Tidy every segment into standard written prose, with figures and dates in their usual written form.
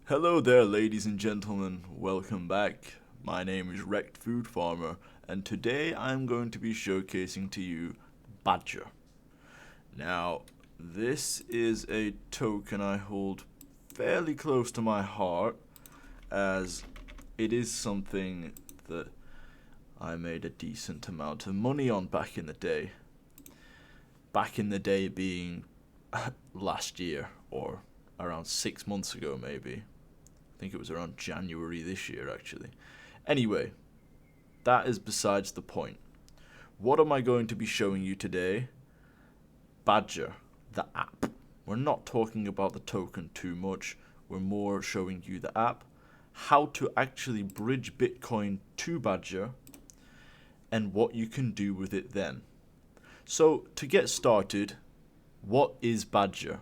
Hello there, ladies and gentlemen. Welcome back. My name is Wrecked Food Farmer, and today I'm going to be showcasing to you BADGER. Now, this is a token I hold fairly close to my heart, as it is something that I made a decent amount of money on back in the day. Back in the day being last year, or around 6 months ago maybe. I think it was around January this year, actually. Anyway, that is besides the point. What am I going to be showing you today? BADGER, the app. We're not talking about the token too much. We're more showing you the app, how to actually bridge Bitcoin to BADGER, and what you can do with it then. So, to get started, what is BADGER?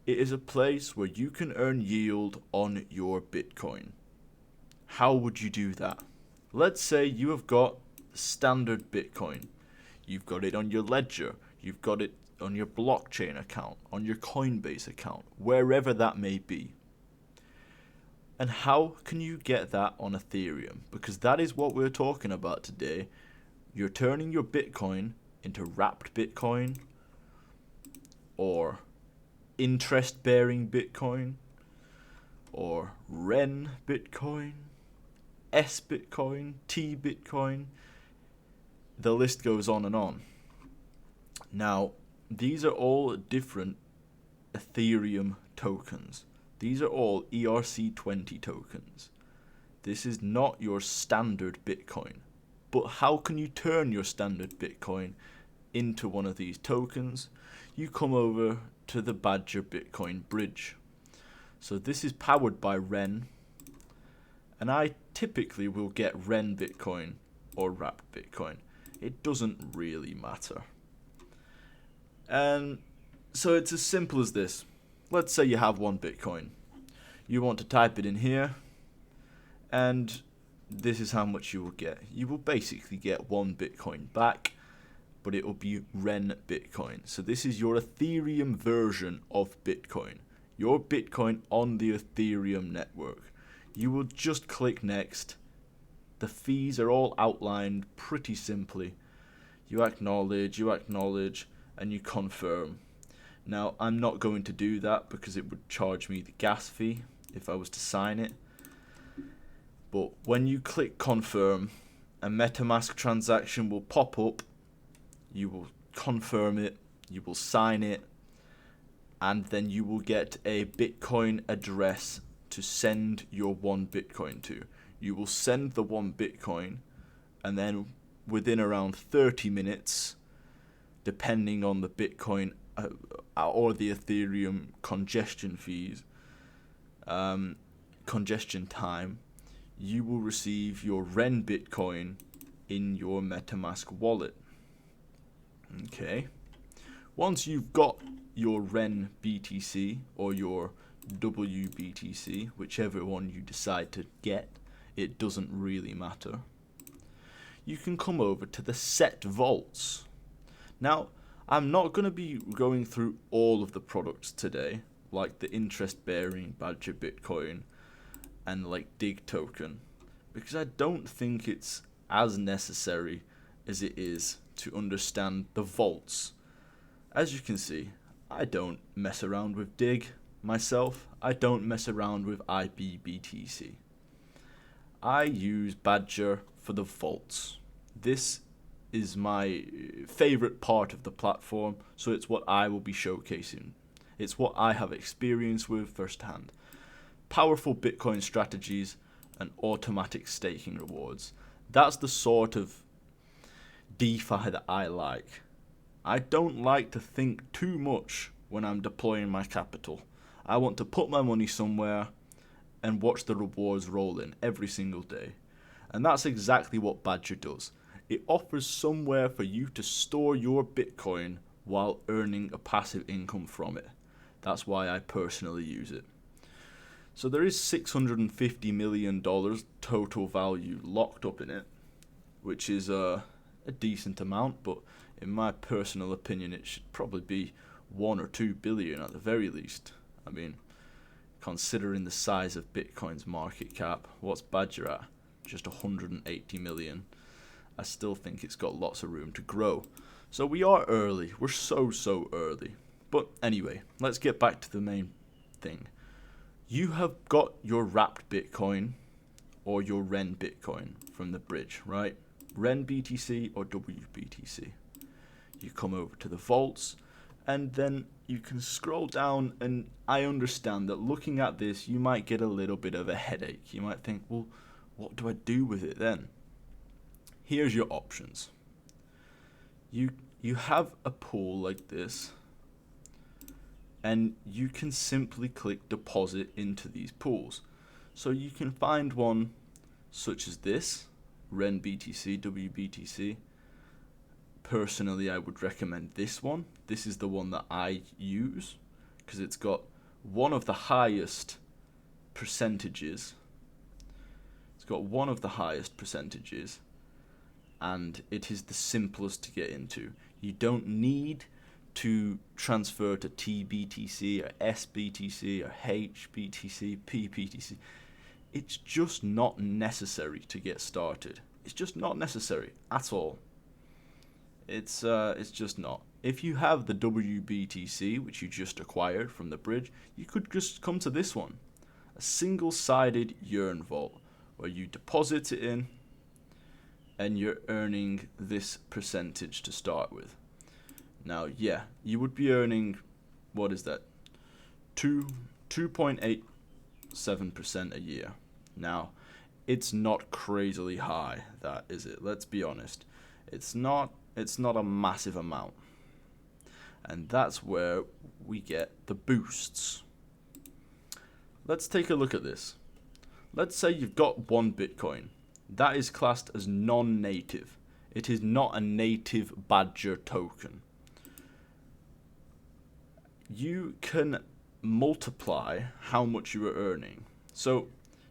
It is a place where you can earn yield on your Bitcoin. How would you do that? Let's say you have got standard Bitcoin. You've got it on your ledger. You've got it on your blockchain account, on your Coinbase account, wherever that may be. And how can you get that on Ethereum? Because that is what we're talking about today. You're turning your Bitcoin into wrapped Bitcoin, or interest-bearing Bitcoin, or REN Bitcoin, S Bitcoin, T Bitcoin. The list goes on and on. Now, these are all different Ethereum tokens. These are all ERC20 tokens. This is not your standard Bitcoin. But how can you turn your standard Bitcoin into one of these tokens? You come over to the BADGER Bitcoin bridge. So this is powered by REN, and I typically will get REN Bitcoin or wrapped Bitcoin. It doesn't really matter. And so it's as simple as this. Let's say you have one Bitcoin. You want to type it in here, and this is how much you will get. You will basically get one Bitcoin back, but it will be REN Bitcoin. So this is your Ethereum version of Bitcoin. Your Bitcoin on the Ethereum network. You will just click next. The fees are all outlined pretty simply. You acknowledge, and you confirm. Now, I'm not going to do that because it would charge me the gas fee if I was to sign it. But when you click confirm, a MetaMask transaction will pop up. You will confirm it, you will sign it, and then you will get a Bitcoin address to send your one Bitcoin to. You will send the one Bitcoin, and then within around 30 minutes, depending on the Bitcoin or the Ethereum congestion fees, congestion time, you will receive your REN Bitcoin in your MetaMask wallet. Okay. Once you've got your REN BTC or your WBTC, whichever one you decide to get, it doesn't really matter. You can come over to the set vaults. Now, I'm not going to be going through all of the products today, like the interest-bearing BADGER Bitcoin and like DIG token, because I don't think it's as necessary as it is to understand the vaults. As you can see, I don't mess around with DIG myself. I don't mess around with IBBTC. I use BADGER for the vaults. This is my favorite part of the platform, so it's what I will be showcasing. It's what I have experience with firsthand. Powerful Bitcoin strategies and automatic staking rewards. That's the sort of DeFi that I like. I don't like to think too much when I'm deploying my capital. I want to put my money somewhere and watch the rewards roll in every single day. And that's exactly what BADGER does. It offers somewhere for you to store your Bitcoin while earning a passive income from it. That's why I personally use it. So there is $650 million total value locked up in it, which is a decent amount, but in my personal opinion it should probably be 1 or 2 billion at the very least. I mean, considering the size of Bitcoin's market cap. What's BADGER at? Just 180 million. I still think it's got lots of room to grow. So we are early. We're so early. But anyway, let's get back to the main thing. You have got your wrapped Bitcoin or your REN Bitcoin from the bridge, right? REN BTC or WBTC. You come over to the vaults, and then you can scroll down, and I understand that looking at this, you might get a little bit of a headache. You might think, well, what do I do with it then? Here's your options. You have a pool like this, and you can simply click deposit into these pools. So you can find one such as this, REN BTC, WBTC. Personally, I would recommend this one. This is the one that I use because it's got one of the highest percentages. It's got one of the highest percentages, and it is the simplest to get into. You don't need to transfer to TBTC or SBTC or HBTC, PBTC. It's just not necessary to get started. It's just not necessary at all. It's just not. If you have the WBTC, which you just acquired from the bridge, you could just come to this one, a single-sided yearn vault, where you deposit it in, and you're earning this percentage to start with. Now, yeah, you would be earning, what is that? 2.87% a year. Now, it's not crazily high, that is it. Let's be honest. It's not a massive amount. And that's where we get the boosts. Let's take a look at this. Let's say you've got one Bitcoin. That is classed as non-native. It is not a native BADGER token. You can multiply how much you are earning. So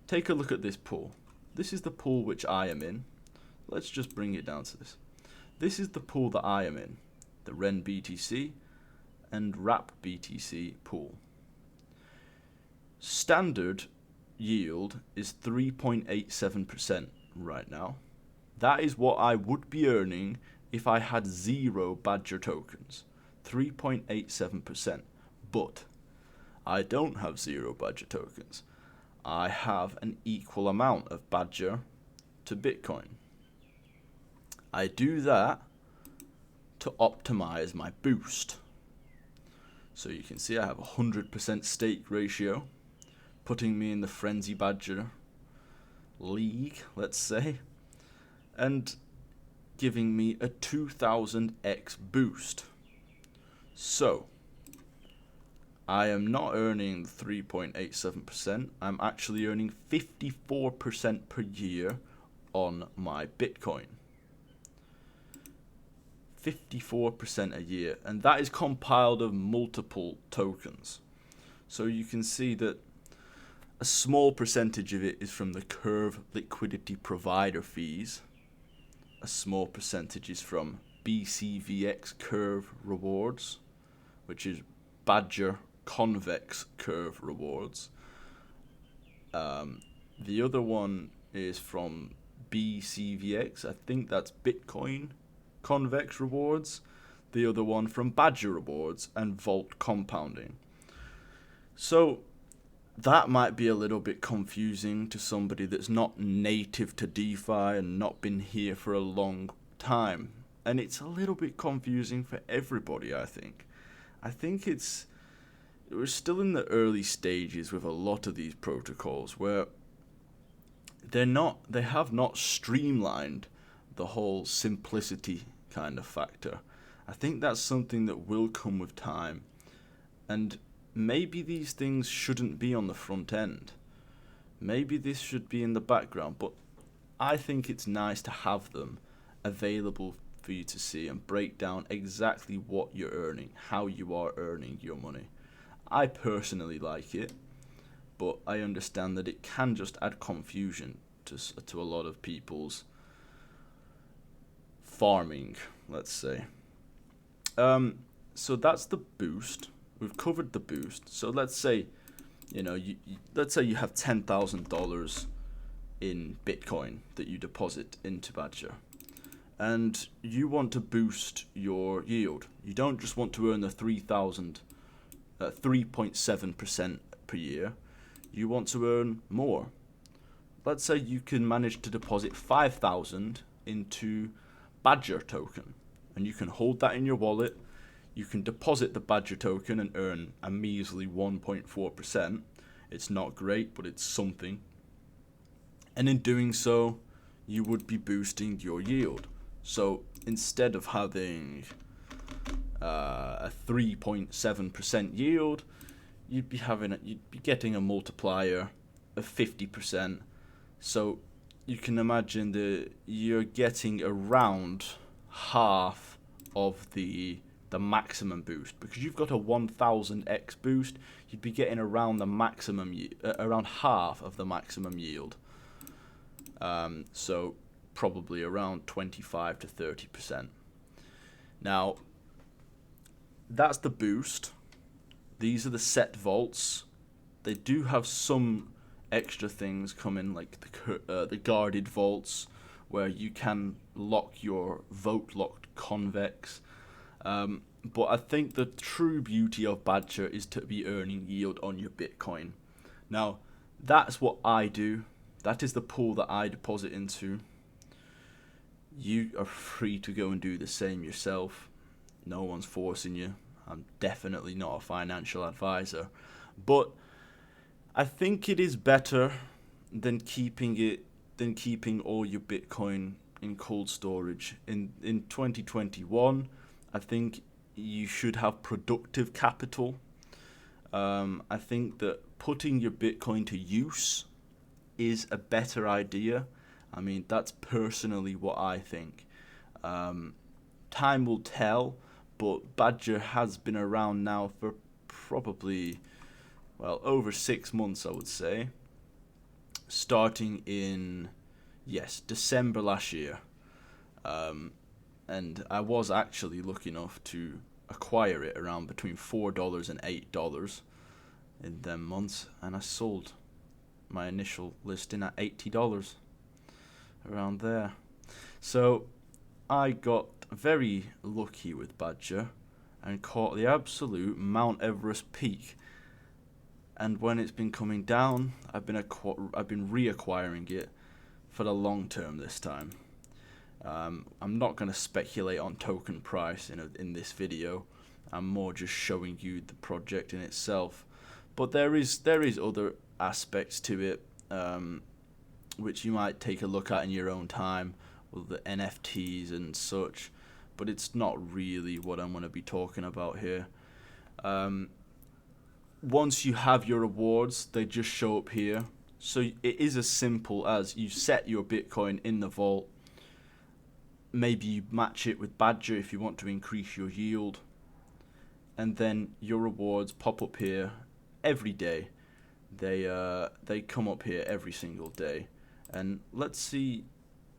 take a look at this pool. This is the pool which I am in. Let's just bring it down to this. This is the pool that I am in, the REN BTC and WRAP BTC pool. Standard yield is 3.87% right now. That is what I would be earning if I had 0 BADGER tokens, 3.87%. But I don't have 0 BADGER tokens. I have an equal amount of BADGER to Bitcoin. I do that to optimize my boost. So you can see I have a 100% stake ratio, putting me in the Frenzy BADGER league, let's say, and giving me a 2000x boost. So I am not earning 3.87%, I'm actually earning 54% per year on my Bitcoin. 54% a year, and that is compiled of multiple tokens. So you can see that a small percentage of it is from the Curve liquidity provider fees. A small percentage is from BCVX Curve rewards, which is BADGER Convex Curve rewards. The other one is from BCVX, I think that's Bitcoin Convex rewards. The other one from BADGER rewards and Vault compounding. So that might be a little bit confusing to somebody that's not native to DeFi and not been here for a long time. And it's a little bit confusing for everybody, I think. I think we're still in the early stages with a lot of these protocols where they have not streamlined the whole simplicity kind of factor. I think that's something that will come with time, and maybe these things shouldn't be on the front end. Maybe this should be in the background, but I think it's nice to have them available for you to see and break down exactly what you're earning, how you are earning your money. I personally like it, but I understand that it can just add confusion to a lot of people's farming, let's say. So that's the boost. We've covered the boost. So let's say you know, let's say you have $10,000 in Bitcoin that you deposit into Badger, and you want to boost your yield. You don't just want to earn the 3.7% per year. You want to earn more. Let's say you can manage to deposit 5,000 into BADGER token, and you can hold that in your wallet. You can deposit the BADGER token and earn a measly 1.4%. It's not great, but it's something. And in doing so, you would be boosting your yield. So instead of having a 3.7% yield, you'd be getting a multiplier of 50%. So you can imagine that you're getting around half of the maximum boost, because you've got a 1000x boost. You'd be getting around the maximum, around half of the maximum yield. So probably around 25 to 30%. Now, that's the boost. These are the set vaults. They do have some extra things coming, like the guarded vaults, where you can lock your vote-locked convex. But I think the true beauty of Badger is to be earning yield on your Bitcoin. Now, that's what I do. That is the pool that I deposit into. You are free to go and do the same yourself. No one's forcing you. I'm definitely not a financial advisor. But I think it is better than keeping all your Bitcoin in cold storage. In 2021, I think you should have productive capital. I think that putting your Bitcoin to use is a better idea. I mean, that's personally what I think. Time will tell, but Badger has been around now for probably, well, over 6 months, I would say. Starting in, December last year. And I was actually lucky enough to acquire it around between $4 and $8 in them months, and I sold my initial listing at $80, around there. So I got very lucky with Badger and caught the absolute Mount Everest peak. And when it's been coming down, I've been reacquiring it for the long term this time. I'm not going to speculate on token price in this video. I'm more just showing you the project in itself. But there is other aspects to it, which you might take a look at in your own time, with the NFTs and such. But it's not really what I'm going to be talking about here. Once you have your rewards, they just show up here. So it is as simple as you set your Bitcoin in the vault. Maybe you match it with Badger if you want to increase your yield. And then your rewards pop up here every day. They come up here every single day. And let's see,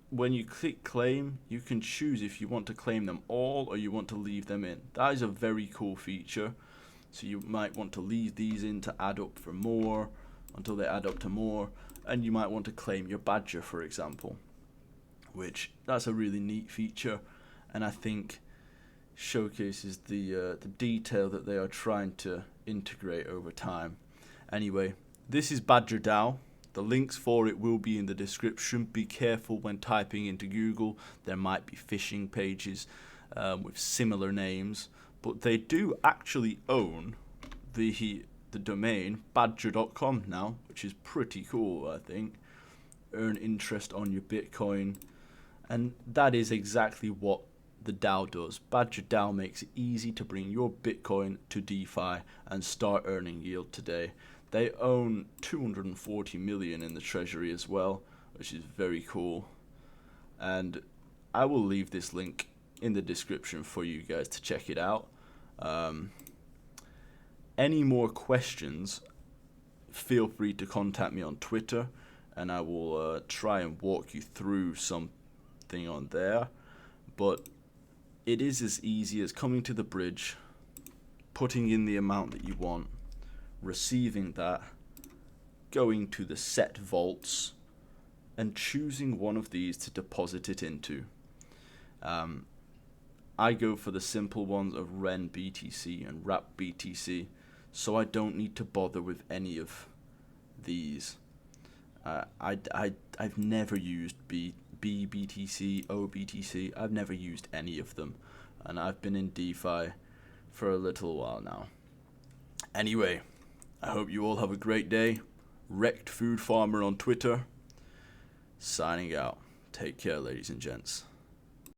when you click claim, you can choose if you want to claim them all or you want to leave them in. That is a very cool feature. So you might want to leave these in to add up for more, until they add up to more. And you might want to claim your Badger, for example, which that's a really neat feature, and I think showcases the detail that they are trying to integrate over time. Anyway, this is Badger DAO. The links for it will be in the description. Be careful when typing into Google. There might be phishing pages with similar names, but they do actually own the domain badger.com now, which is pretty cool, I think. Earn interest on your Bitcoin. And that is exactly what the DAO does. Badger DAO makes it easy to bring your Bitcoin to DeFi and start earning yield today. They own 240 million in the treasury as well, which is very cool. And I will leave this link in the description for you guys to check it out. Any more questions, feel free to contact me on Twitter, and I will try and walk you through something on there. But it is as easy as coming to the bridge, putting in the amount that you want, receiving that, going to the set vaults and choosing one of these to deposit it into. I go for the simple ones of Ren BTC and Wrap BTC, so I don't need to bother with any of these. I've never used BTC, OBTC. I've never used any of them, and I've been in DeFi for a little while now. Anyway, I hope you all have a great day. Wrecked Food Farmer on Twitter. Signing out. Take care, ladies and gents.